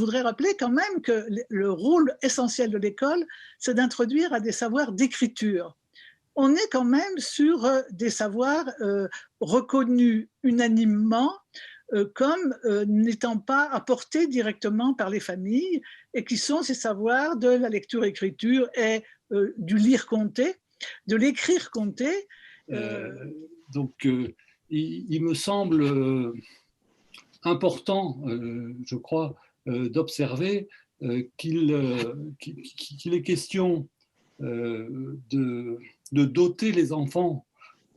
voudrais rappeler quand même que le rôle essentiel de l'école, c'est d'introduire à des savoirs d'écriture. On est quand même sur des savoirs reconnus unanimement comme n'étant pas apportés directement par les familles et qui sont ces savoirs de la lecture-écriture et du lire-compter, de l'écrire-compter. Donc, il me semble important, je crois, d'observer qu'il est question de doter les enfants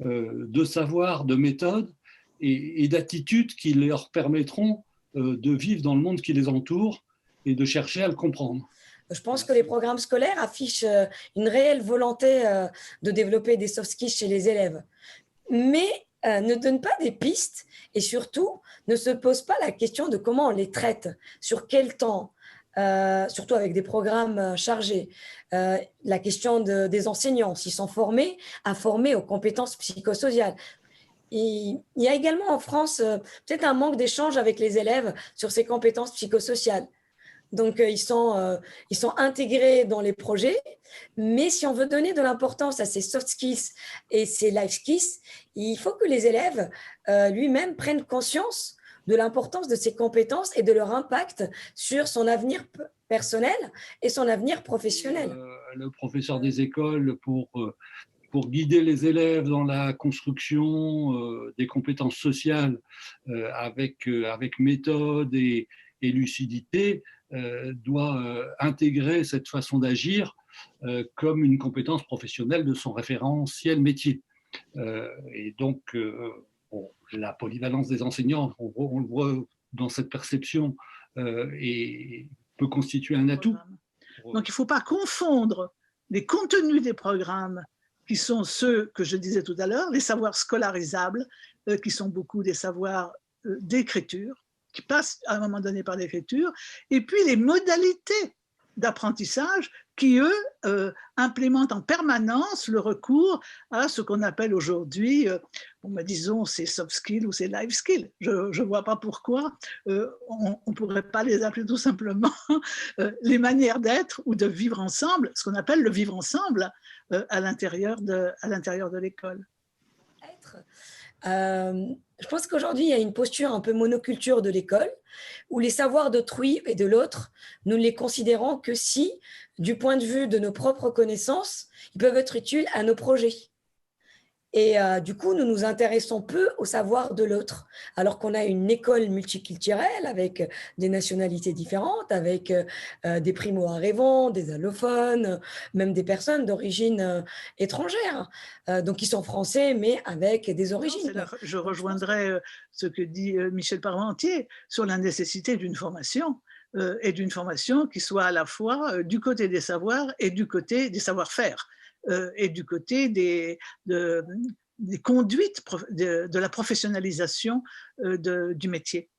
de savoirs, de méthodes et d'attitudes qui leur permettront de vivre dans le monde qui les entoure et de chercher à le comprendre. Je pense que les programmes scolaires affichent une réelle volonté de développer des soft skills chez les élèves, mais ne donnent pas des pistes et surtout ne se posent pas la question de comment on les traite, sur quel temps, surtout avec des programmes chargés. La question des enseignants, s'ils sont formés à former aux compétences psychosociales. Il y a également en France peut-être un manque d'échange avec les élèves sur ces compétences psychosociales. Donc, ils sont intégrés dans les projets, mais si on veut donner de l'importance à ces soft skills et ces life skills, il faut que les élèves lui-même prennent conscience de l'importance de ces compétences et de leur impact sur son avenir personnel et son avenir professionnel. Le professeur des écoles, pour guider les élèves dans la construction des compétences sociales avec méthode et lucidité, doit intégrer cette façon d'agir comme une compétence professionnelle de son référentiel métier. Et donc, la polyvalence des enseignants, on le voit dans cette perception, et peut constituer un atout. Donc, il ne faut pas confondre les contenus des programmes qui sont ceux que je disais tout à l'heure, les savoirs scolarisables, qui sont beaucoup des savoirs d'écriture, qui passent à un moment donné par l'écriture, et puis les modalités d'apprentissage qui, eux, implémentent en permanence le recours à ce qu'on appelle aujourd'hui, disons, ces soft skills ou ces life skills. Je ne vois pas pourquoi on ne pourrait pas les appeler tout simplement les manières d'être ou de vivre ensemble, ce qu'on appelle le vivre ensemble à l'intérieur de l'école. Je pense qu'aujourd'hui, il y a une posture un peu monoculture de l'école, où les savoirs d'autrui et de l'autre, nous ne les considérons que si, du point de vue de nos propres connaissances, ils peuvent être utiles à nos projets. Et du coup, nous nous intéressons peu au savoir de l'autre, alors qu'on a une école multiculturelle avec des nationalités différentes, avec des primo-arrivants, des allophones, même des personnes d'origine étrangère, donc qui sont français, mais avec des origines. Je rejoindrai ce que dit Michel Parmentier sur la nécessité d'une formation, et d'une formation qui soit à la fois du côté des savoirs et du côté des savoir-faire. Et du côté des conduites de la professionnalisation du métier.